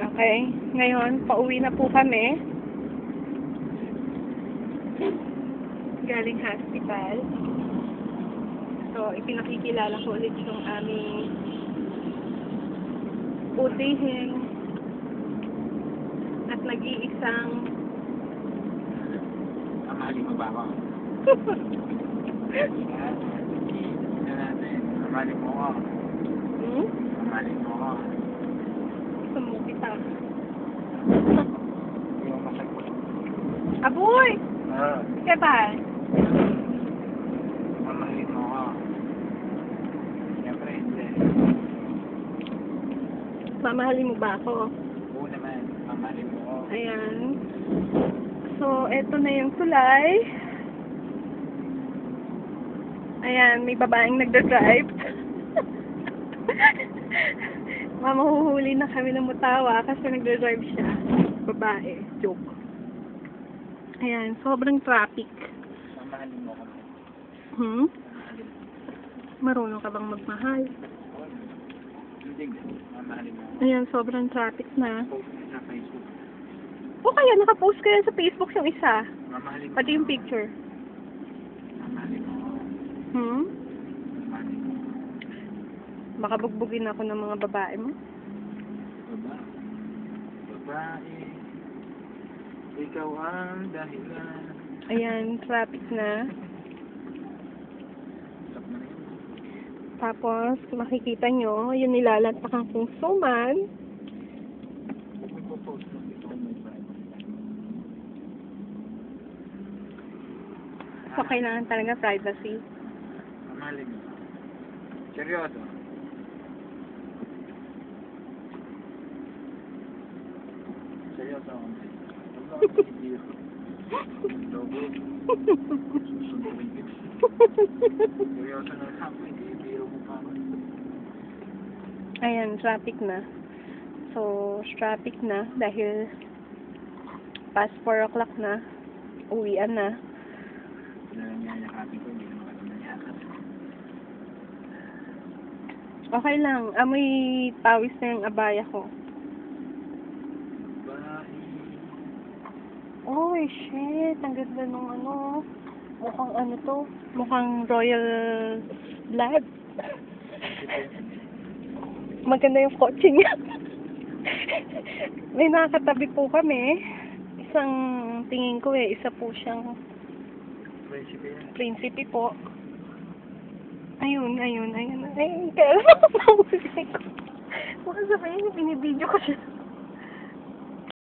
Okay, ngayon, pauwi na po kami. Galing hospital. So, ipinakikilala ko ulit yung aming putihing at nag-iisang Mamahalin mo ba ako? Mamahalin mo ako. Mamahalin mo ako. Gusto mo kita. Hindi mo masagot. Aboy! Kaya ba? Mamahalin mo ako. Siyempre, hindi. Mamahalin mo ba ako? Oo naman, mamahalin mo ako. Ayan. So, eto na yung tulay. Ayan, may babaeng nagdadrive. Mahuhuli na kami ng mutawa kasi nagdadrive siya. Babae. Joke. Ayan, sobrang traffic. Mamahalin mo ako. Marunong ka bang magmahal? Hindi, mamahalin mo ako. Ayan, sobrang traffic na. Post mo sa Facebook. O kaya, nakapost ko yan sa Facebook yung isa. Mamahalin mo Pati yung ako. picture. Mamahalin mo ako. Mamahalin mo ako. Baka bugbugin ako ng mga babae mo. Babae, ikaw ang dahilan. Ayan, traffic na. Stop na yun. Tapos, makikita nyo, yung nilalantakan kong suman. Magpo-post mo dito kung may Bible. So, kailangan talaga privacy. Mamahalin mo. Seryoso. Seryoso ako. Huwag ako sinibiro. Logo. Susunduin kita. Seryoso na ako. Sinibiro mo pa ako. Ayan, traffic na. So, traffic na dahil past 4 o'clock na. Uwian na. Nangyayakapin ko. Hindi naman ako nangyakap. Okay lang. Amoy pawis na yung abaya ko. Oh, shit. Ang ganda nung ano. Mukhang ano to. Mukhang royal blood. Maganda yung kotse niya. May nakakatabi po kami. Isang tingin ko isa po siyang prinsipe po. Ayun. Kaya sa musik ko. Baka sabihin, binibidyo ko siya.